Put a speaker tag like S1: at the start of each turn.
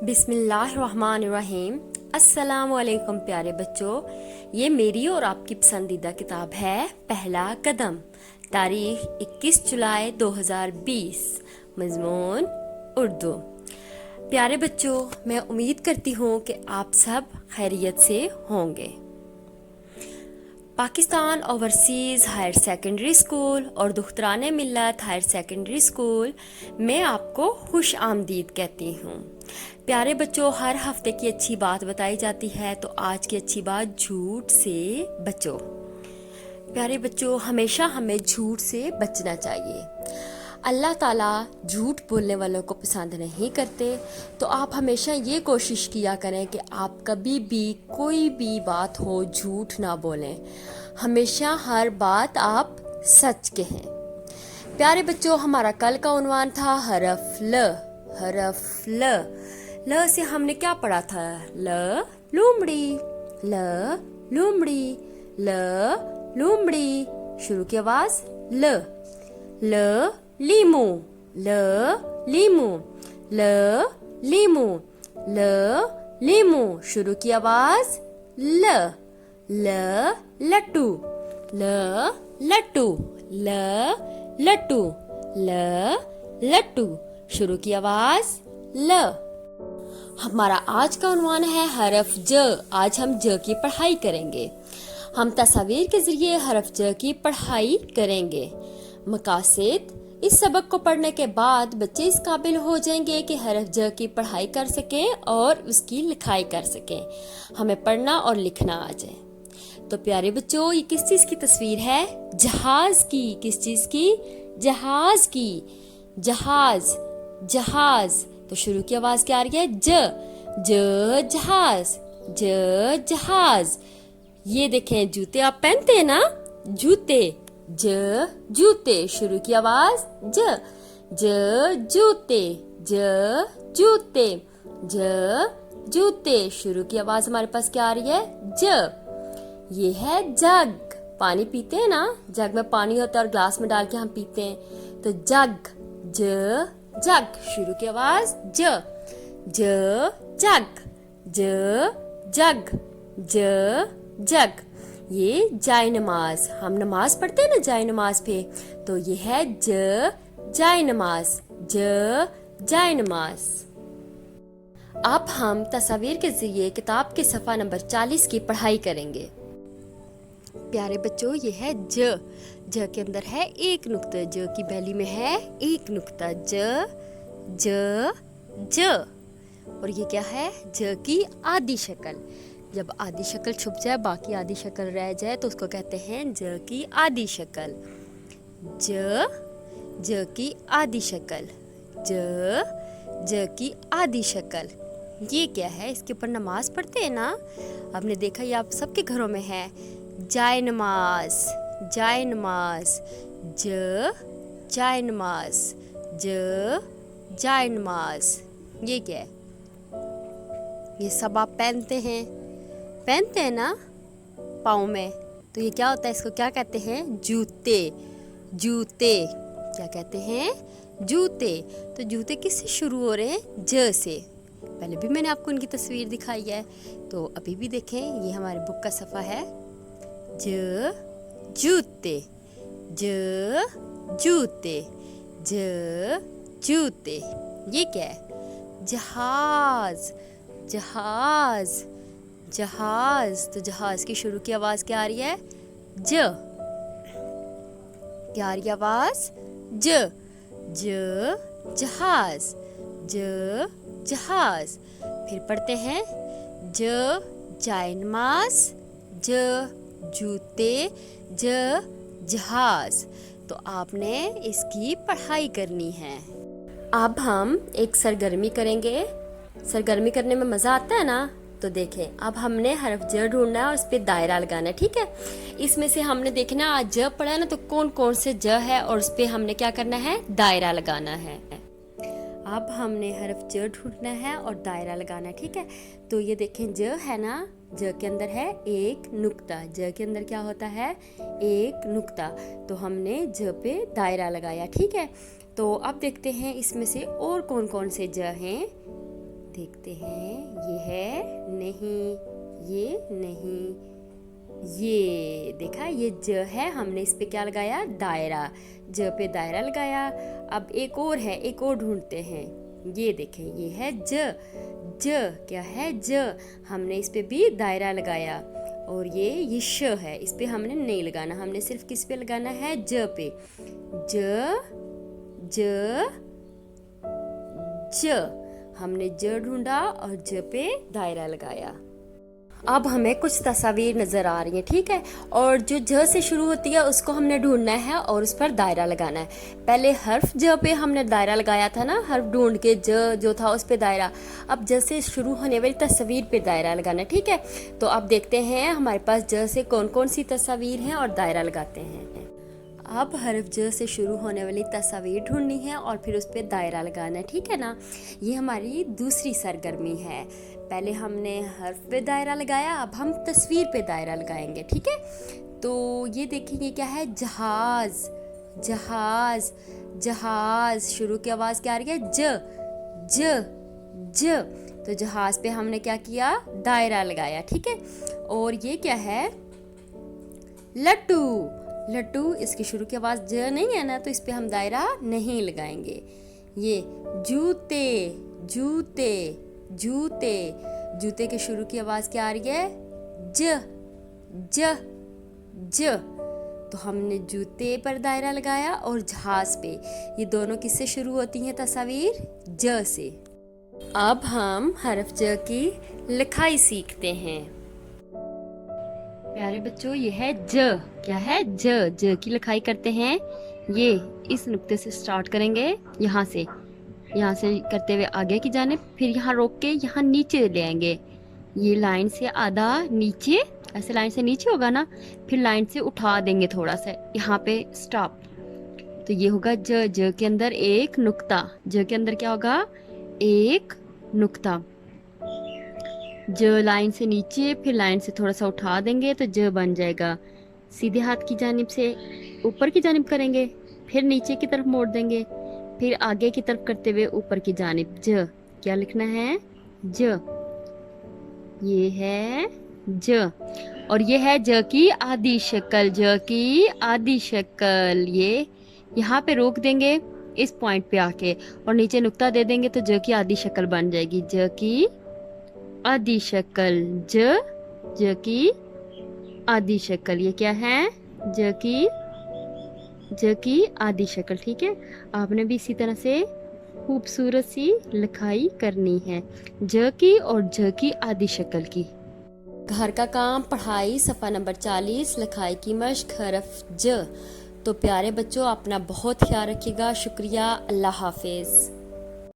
S1: बिस्मिल्लाहिर्रहमानिर्रहीम। अस्सलामुअलैकुम प्यारे बच्चों, ये मेरी और आपकी पसंदीदा किताब है पहला कदम। तारीख 21 जुलाई 2020। मज़मून उर्दू। प्यारे बच्चों, मैं उम्मीद करती हूँ कि आप सब खैरियत से होंगे। Pakistan overseas higher secondary school और दुख्तरान मिल्लत हायर सेकेंडरी स्कूल में आपको खुश आमदीद कहती हूँ। प्यारे बच्चों, हर हफ्ते की अच्छी बात बताई जाती है, तो आज की अच्छी बात झूठ से बचो। प्यारे बच्चों, हमेशा हमें झूठ से बचना चाहिए। अल्लाह ताला झूठ बोलने वालों को पसंद नहीं करते, तो आप हमेशा ये कोशिश किया करें कि आप कभी भी कोई भी बात हो झूठ ना बोलें। हमेशा हर बात आप सच कहें। प्यारे बच्चों, हमारा कल का उन्वान था हरफ ल। हरफ ल से हमने क्या पढ़ा था? ल लूमड़ी, ल लूमड़ी, ल लूमड़ी। शुरू की आवाज ल। ल लीमू, ल लीमू, ल लीमू, ल लीमू। शुरू की आवाज ल। ल लट्टू, ल लट्टू, ल लट्टू, ल लट्टू। शुरू की आवाज ल। हमारा आज का उन्वान है हरफ ज। आज हम ज की पढ़ाई करेंगे। हम तस्वीर के जरिए हरफ ज की पढ़ाई करेंगे। मकासद: इस सबक को पढ़ने के बाद बच्चे इस काबिल हो जाएंगे कि हरफ ज की पढ़ाई कर सकें और उसकी लिखाई कर सकें। हमें पढ़ना और लिखना आ जाए। तो प्यारे बच्चों, ये किस चीज की तस्वीर है? जहाज की। किस चीज की? जहाज की। जहाज, जहाज। तो शुरू की आवाज क्या आ रही है? ज। ज जहाज, ज जहाज। ये देखें, जूते आप पहनते हैं ना, जूते। ज जूते। शुरू की आवाज ज। ज जूते, ज जूते, ज जूते। शुरू की आवाज हमारे पास क्या आ रही है? ज। ये है जग। पानी पीते हैं ना, जग में पानी होता है और ग्लास में डाल के हम पीते हैं, तो जग। ज जग। शुरू की आवाज ज। ज जग, ज जग, ज जग। ये जाय नमाज। हम नमाज पढ़ते हैं ना जाय नमाज पे, तो ये है ज जाय नमाज, ज जाय नमाज। अब हम तस्वीर के जरिए किताब के सफ़ा नंबर 40 की पढ़ाई करेंगे। प्यारे बच्चों, ये है ज। ज के अंदर है एक नुक्ता, ज की बैली में है एक नुक्ता। ज ज ज। और ये क्या है? ज की आधी शक्ल। जब आधी शक्ल छुप जाए, बाकी आधी शक्ल रह जाए, तो उसको कहते हैं ज की आधी शक्ल। ज की आधी शक्ल, ज की आधी शक्ल। ये क्या है? इसके ऊपर नमाज पढ़ते हैं ना, आपने देखा, ये आप सबके घरों में है। जाय नमाज, जाय नमाज, ज जाय नमाज, ज जाय नमाज। ये क्या है? ये सब आप पहनते हैं ना पाँव में, तो ये क्या होता है? इसको क्या कहते हैं? जूते। जूते क्या कहते हैं? जूते। तो जूते किससे शुरू हो रहे हैं? ज से। पहले भी मैंने आपको उनकी तस्वीर दिखाई है, तो अभी भी देखें, ये हमारे बुक का सफ़ा है। ज जूते, ज जूते, ज जूते। ये क्या है? जहाज, जहाज, जहाज। तो जहाज की शुरू की आवाज क्या आ रही है? ज। क्या आ रही है आवाज? ज। ज जहाज, ज जहाज। फिर पढ़ते हैं ज जाय नमाज, ज जूते, ज जहाज। तो आपने इसकी पढ़ाई करनी है। अब हम एक सरगर्मी करेंगे। सरगर्मी करने में मज़ा आता है ना, तो देखें, अब हमने हरफ ज ढूंढना है और उस पर दायरा लगाना है, ठीक है? इसमें से हमने देखना, आज ज पढ़ा ना, तो कौन कौन से ज है और उस पर हमने क्या करना है? दायरा लगाना है। अब हमने हरफ ज ढूंढना है और दायरा लगाना है, ठीक है? तो ये देखें, ज है ना, ज के अंदर है एक नुक्ता। ज के अंदर क्या होता है? एक नुक्ता। तो हमने ज पे दायरा लगाया, ठीक है? तो अब देखते हैं इसमें से और कौन कौन से ज हैं। देखते हैं, ये है नहीं, ये नहीं, ये देखा, ये ज है, हमने इस पे क्या लगाया, दायरा, ज पे दायरा लगाया। अब एक और है, एक और ढूंढते हैं, ये देखें, ये है ज, ज क्या है, ज, हमने इस पे भी दायरा लगाया। और ये श है, इस पे हमने नहीं लगाना, हमने सिर्फ किस पे लगाना है, ज पे, ज ज ज, हमने ज ढूंढा और ज पे दायरा लगाया। अब हमें कुछ तस्वीर नज़र आ रही है, ठीक है, और जो ज से शुरू होती है उसको हमने ढूंढना है और उस पर दायरा लगाना है। पहले हर्फ ज पे हमने दायरा लगाया था ना, हर्फ ढूंढ के ज जो था उस पे दायरा। अब ज से शुरू होने वाली तस्वीर पे दायरा लगाना है, ठीक है। तो अब देखते हैं हमारे पास ज से कौन कौन सी तस्वीर हैं और दायरा लगाते हैं। अब हर्फ ज से शुरू होने वाली तस्वीर ढूंढनी है और फिर उस पर दायरा लगाना है, ठीक है ना। ये हमारी दूसरी सरगर्मी है। पहले हमने हर्फ पे दायरा लगाया, अब हम तस्वीर पे दायरा लगाएंगे, ठीक है। तो ये देखेंगे क्या है, जहाज, जहाज, जहाज, शुरू की आवाज़ क्या आ रही है, ज ज ज। तो जहाज पे हमने क्या किया, दायरा लगाया, ठीक है। और ये क्या है, लट्टू, लट्टू, इसकी शुरू की आवाज़ ज नहीं है ना, तो इस पे हम दायरा नहीं लगाएंगे। ये जूते, जूते, जूते, जूते के शुरू की आवाज़ क्या आ रही है, ज ज ज। तो हमने जूते पर दायरा लगाया और जहाज पे, ये दोनों किससे शुरू होती हैं तस्वीर, ज से। अब हम हर्फ ज की लिखाई सीखते हैं। प्यारे बच्चों, ये है ज, क्या है, ज, ज की लिखाई करते हैं। ये इस नुक्ते से स्टार्ट करेंगे, यहाँ से करते हुए आगे की जानिब, फिर यहाँ रोक के यहाँ नीचे ले आएंगे। ये लाइन से आधा नीचे, ऐसे लाइन से नीचे होगा ना, फिर लाइन से उठा देंगे थोड़ा सा, यहाँ पे स्टॉप। तो ये होगा ज, ज के अंदर एक नुक्ता, ज के अंदर क्या होगा, एक नुक्ता। ज लाइन से नीचे, फिर लाइन से थोड़ा सा उठा देंगे तो ज बन जाएगा। सीधे हाथ की जानिब से ऊपर की जानिब करेंगे, फिर नीचे की तरफ मोड़ देंगे, फिर आगे की तरफ करते हुए ऊपर की जानिब। ज क्या लिखना है, ज, ये है ज। और ये है ज की आधी शक्ल, ज की आधी शक्ल। ये यहाँ पे रोक देंगे इस पॉइंट पे आके और नीचे नुक्ता दे देंगे तो ज की आधी शक्ल बन जाएगी, ज की आधी शक्ल, ज, ज की आधी शक्ल। ये क्या है, ज की आधी शक्ल, ठीक है। आपने भी इसी तरह से खूबसूरत सी लिखाई करनी है, ज की और ज की आधी शक्ल की। घर का काम, पढ़ाई, सफ़ा नंबर 40, लिखाई की मश्क, हरफ ज। तो प्यारे बच्चों, अपना बहुत ख्याल रखिएगा। शुक्रिया, अल्लाह हाफिज़।